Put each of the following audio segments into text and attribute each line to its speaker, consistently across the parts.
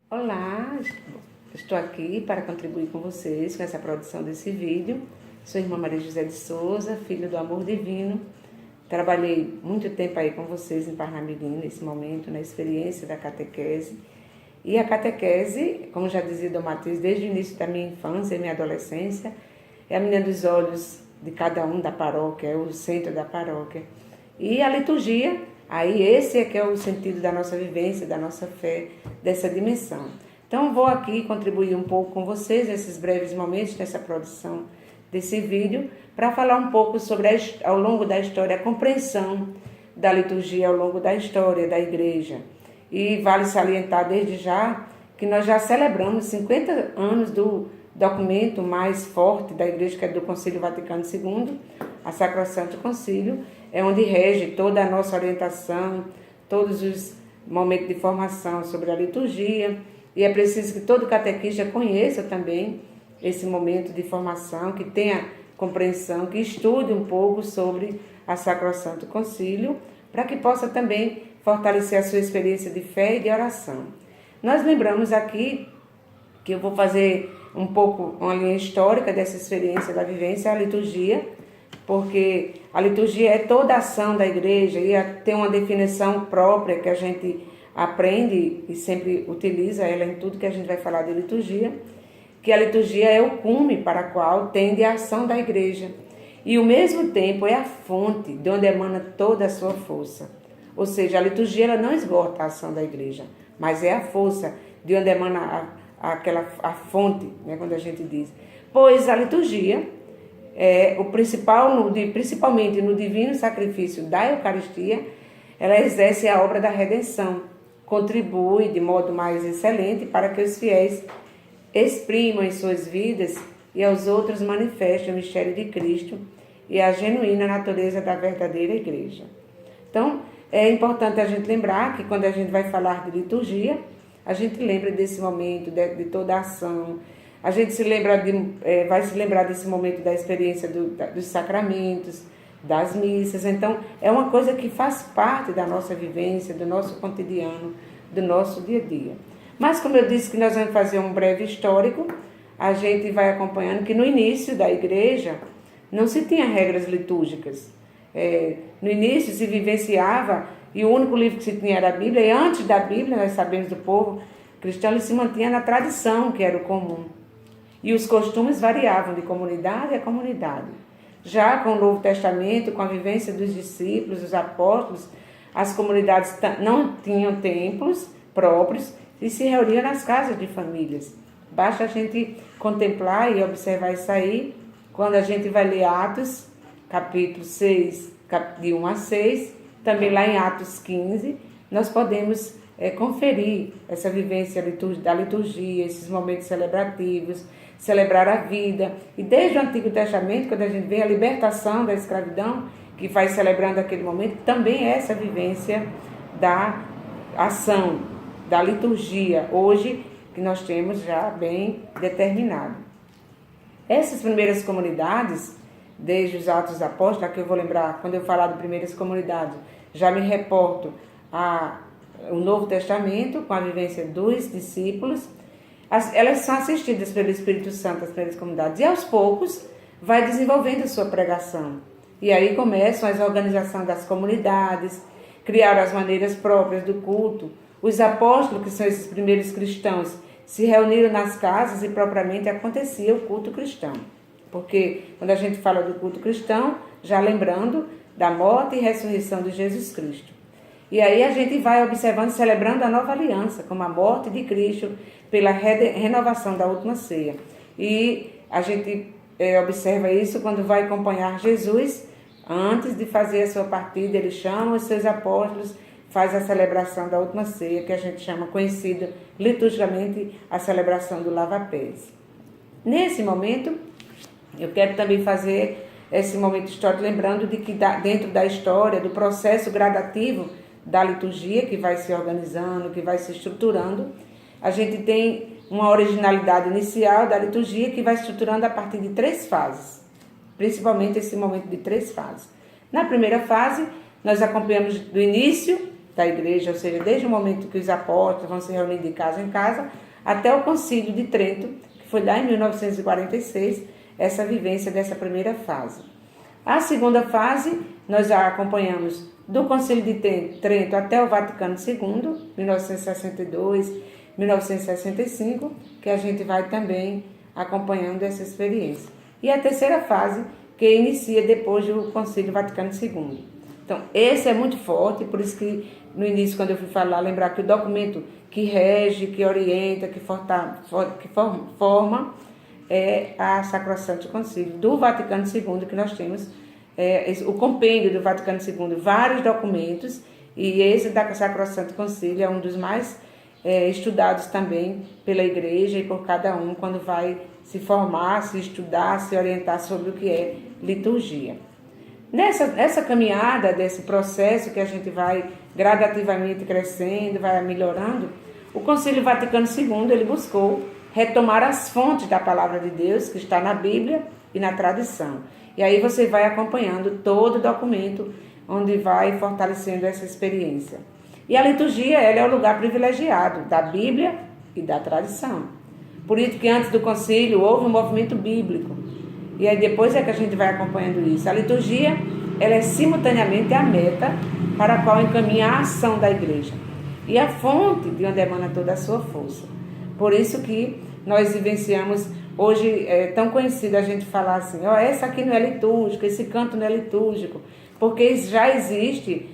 Speaker 1: Olá, estou aqui para contribuir com vocês com essa produção desse vídeo. Sou irmã Maria José de Souza, filha do amor divino. Trabalhei muito tempo aí com vocês em Parnamirim, nesse momento, na experiência da catequese. E a catequese, como já dizia Dom Matheus, desde o início da minha infância e minha adolescência, é a menina dos olhos de cada um da paróquia, é o centro da paróquia. E a liturgia, aí esse é que é o sentido da nossa vivência, da nossa fé, dessa dimensão. Então vou aqui contribuir um pouco com vocês nesses breves momentos dessa produção desse vídeo, para falar um pouco sobre, ao longo da história, a compreensão da liturgia ao longo da história da igreja. E vale salientar desde já que nós já celebramos 50 anos do documento mais forte da igreja, que é do Concílio Vaticano II, a Sacrosanto Concílio, é onde rege toda a nossa orientação, todos os momentos de formação sobre a liturgia, e é preciso que todo catequista conheça também esse momento de formação, que tenha compreensão, que estude um pouco sobre a Sacrosanto Concílio, para que possa também fortalecer a sua experiência de fé e de oração. Nós lembramos aqui que eu vou fazer um pouco uma linha histórica dessa experiência da vivência, a liturgia, porque a liturgia é toda a ação da igreja e tem uma definição própria que a gente aprende e sempre utiliza ela em tudo que a gente vai falar de liturgia, que a liturgia é o cume para a qual tende a ação da igreja e ao mesmo tempo é a fonte de onde emana toda a sua força. Ou seja, a liturgia ela não esgota a ação da igreja, mas é a força de onde emana a fonte, né, quando a gente diz. Pois a liturgia é o principal, principalmente no divino sacrifício da Eucaristia, ela exerce a obra da redenção, contribui de modo mais excelente para que os fiéis exprimam em suas vidas e aos outros manifestem o mistério de Cristo e a genuína natureza da verdadeira igreja. Então, é importante a gente lembrar que quando a gente vai falar de liturgia, a gente lembra desse momento, de toda a ação. A gente vai se lembrar desse momento da experiência dos sacramentos, das missas. Então, é uma coisa que faz parte da nossa vivência, do nosso cotidiano, do nosso dia a dia. Mas, como eu disse que nós vamos fazer um breve histórico, a gente vai acompanhando que no início da igreja não se tinha regras litúrgicas. No início se vivenciava, e o único livro que se tinha era a Bíblia, e antes da Bíblia, nós sabemos do povo cristão, ele se mantinha na tradição, que era o comum. E os costumes variavam de comunidade a comunidade. Já com o Novo Testamento, com a vivência dos discípulos, dos apóstolos, as comunidades não tinham templos próprios e se reuniam nas casas de famílias. Basta a gente contemplar e observar isso aí, quando a gente vai ler Atos, capítulo 6, de 1 a 6, também lá em Atos 15, nós podemos conferir essa vivência da liturgia, esses momentos celebrativos, celebrar a vida. E desde o Antigo Testamento, quando a gente vê a libertação da escravidão, que vai celebrando aquele momento, também é essa vivência da ação, da liturgia, hoje, que nós temos já bem determinado. Essas primeiras comunidades, desde os Atos dos Apóstolos, aqui eu vou lembrar, quando eu falar de primeiras comunidades, já me reporto ao Novo Testamento, com a vivência dos discípulos. Elas são assistidas pelo Espírito Santo, as primeiras comunidades, e aos poucos vai desenvolvendo a sua pregação. E aí começam as organizações das comunidades, criaram as maneiras próprias do culto. Os apóstolos, que são esses primeiros cristãos, se reuniram nas casas e propriamente acontecia o culto cristão. Porque quando a gente fala do culto cristão, já lembrando da morte e ressurreição de Jesus Cristo. E aí a gente vai observando, celebrando a nova aliança, como a morte de Cristo, pela renovação da última ceia. E a gente observa isso quando vai acompanhar Jesus, antes de fazer a sua partida, ele chama os seus apóstolos, faz a celebração da última ceia, que a gente chama, conhecida liturgicamente, a celebração do lava-pés. Nesse momento, eu quero também fazer esse momento histórico, lembrando de que dentro da história, do processo gradativo da liturgia, que vai se organizando, que vai se estruturando, a gente tem uma originalidade inicial da liturgia que vai estruturando a partir de 3 fases, principalmente esse momento de 3 fases. Na primeira fase, nós acompanhamos do início da igreja, ou seja, desde o momento que os apóstolos vão se reunir de casa em casa, até o Concílio de Trento, que foi lá em 1946, essa vivência dessa primeira fase. A segunda fase, nós já acompanhamos do Concílio de Trento até o Vaticano II, 1962, 1965, que a gente vai também acompanhando essa experiência. E a terceira fase, que inicia depois do Concílio Vaticano II. Então, esse é muito forte, por isso que no início, quando eu fui falar, lembrar que o documento que rege, que orienta, que forma é a Sacrosanto Concílio do Vaticano II, que nós temos o compêndio do Vaticano II, vários documentos, e esse da Sacrosanto Concílio é um dos mais estudados também pela igreja e por cada um quando vai se formar, se estudar, se orientar sobre o que é liturgia. Nessa caminhada desse processo que a gente vai gradativamente crescendo, vai melhorando, o Concílio Vaticano II ele buscou retomar as fontes da palavra de Deus que está na Bíblia e na tradição. E aí você vai acompanhando todo o documento onde vai fortalecendo essa experiência. E a liturgia ela é o lugar privilegiado da Bíblia e da tradição. Por isso que antes do concílio houve um movimento bíblico. E aí depois é que a gente vai acompanhando isso. A liturgia ela é simultaneamente a meta para a qual encaminha a ação da igreja. E a fonte de onde emana toda a sua força. Por isso que nós vivenciamos, hoje é tão conhecido a gente falar assim, essa aqui não é litúrgico, esse canto não é litúrgico, porque já existe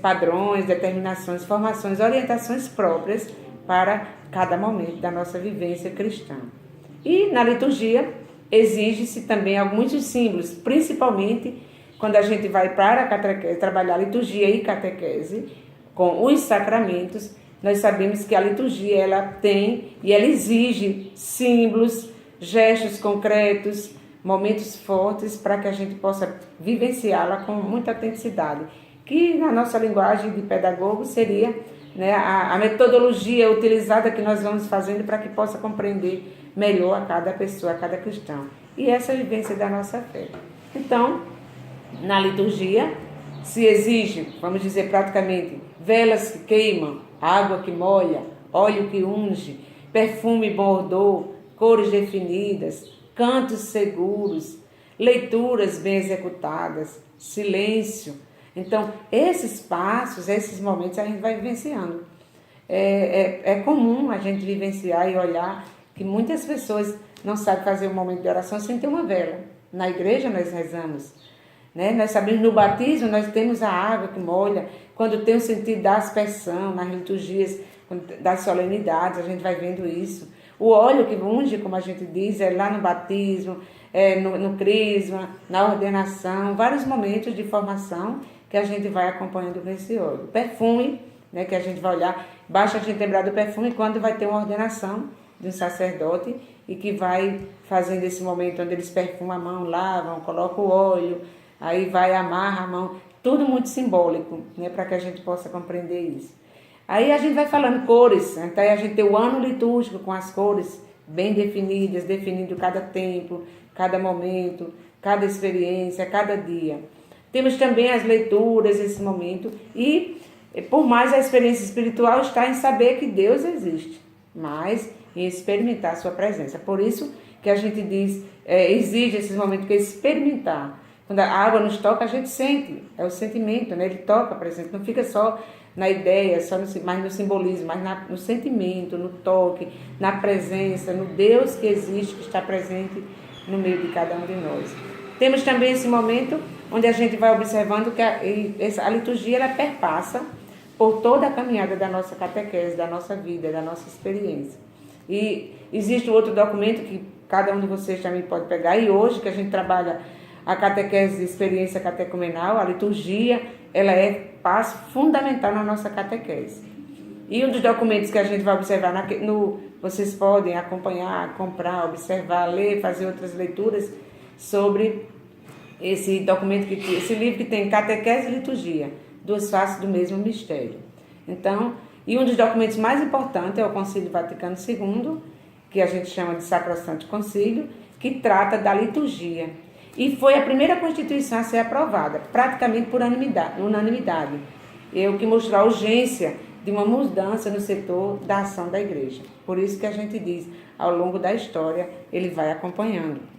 Speaker 1: padrões, determinações, formações, orientações próprias para cada momento da nossa vivência cristã. E na liturgia exige-se também alguns símbolos, principalmente quando a gente vai para a catequese, trabalhar liturgia e catequese com os sacramentos. Nós sabemos que a liturgia ela tem e ela exige símbolos, gestos concretos, momentos fortes para que a gente possa vivenciá-la com muita autenticidade, que na nossa linguagem de pedagogo seria a metodologia utilizada que nós vamos fazendo para que possa compreender melhor a cada pessoa, a cada cristão. E essa é a vivência da nossa fé. Então, na liturgia se exige, vamos dizer praticamente, velas que queimam, água que molha, óleo que unge, perfume bom odor, cores definidas, cantos seguros, leituras bem executadas, silêncio. Então, esses passos, esses momentos a gente vai vivenciando. É comum a gente vivenciar e olhar que muitas pessoas não sabem fazer um momento de oração sem ter uma vela. Na igreja nós rezamos. Nós sabemos, no batismo nós temos a água que molha, quando tem o sentido da aspersão, nas liturgias das solenidades, a gente vai vendo isso. O óleo que unge, como a gente diz, é lá no batismo, no crisma, na ordenação, vários momentos de formação que a gente vai acompanhando nesse óleo. Perfume, que a gente vai olhar, basta a gente lembrar do perfume quando vai ter uma ordenação de um sacerdote e que vai fazendo esse momento onde eles perfumam a mão, lavam, colocam o óleo, aí vai, amarra a mão, tudo muito simbólico, para que a gente possa compreender isso. Aí a gente vai falando cores, então a gente tem o ano litúrgico com as cores bem definidas, definindo cada tempo, cada momento, cada experiência, cada dia. Temos também as leituras, esse momento, e por mais a experiência espiritual está em saber que Deus existe, mas em experimentar a sua presença. Por isso que a gente diz, exige esses momentos que é experimentar. Quando a água nos toca, a gente sente, é o sentimento, ele toca a presença, não fica só na ideia, mas no simbolismo, mas no sentimento, no toque, na presença, no Deus que existe, que está presente no meio de cada um de nós. Temos também esse momento onde a gente vai observando que a liturgia ela perpassa por toda a caminhada da nossa catequese, da nossa vida, da nossa experiência. E existe um outro documento que cada um de vocês também pode pegar, e hoje que a gente trabalha a catequese de experiência catecumenal, a liturgia, ela é passo fundamental na nossa catequese. E um dos documentos que a gente vai observar, vocês podem acompanhar, comprar, observar, ler, fazer outras leituras sobre esse documento, esse livro que tem Catequese e Liturgia, duas faces do mesmo mistério. Então, e um dos documentos mais importantes é o Concílio Vaticano II, que a gente chama de Sacrosanto Concílio, que trata da liturgia. E foi a primeira Constituição a ser aprovada, praticamente por unanimidade. e o que mostrou a urgência de uma mudança no setor da ação da igreja. Por isso que a gente diz, ao longo da história, ele vai acompanhando.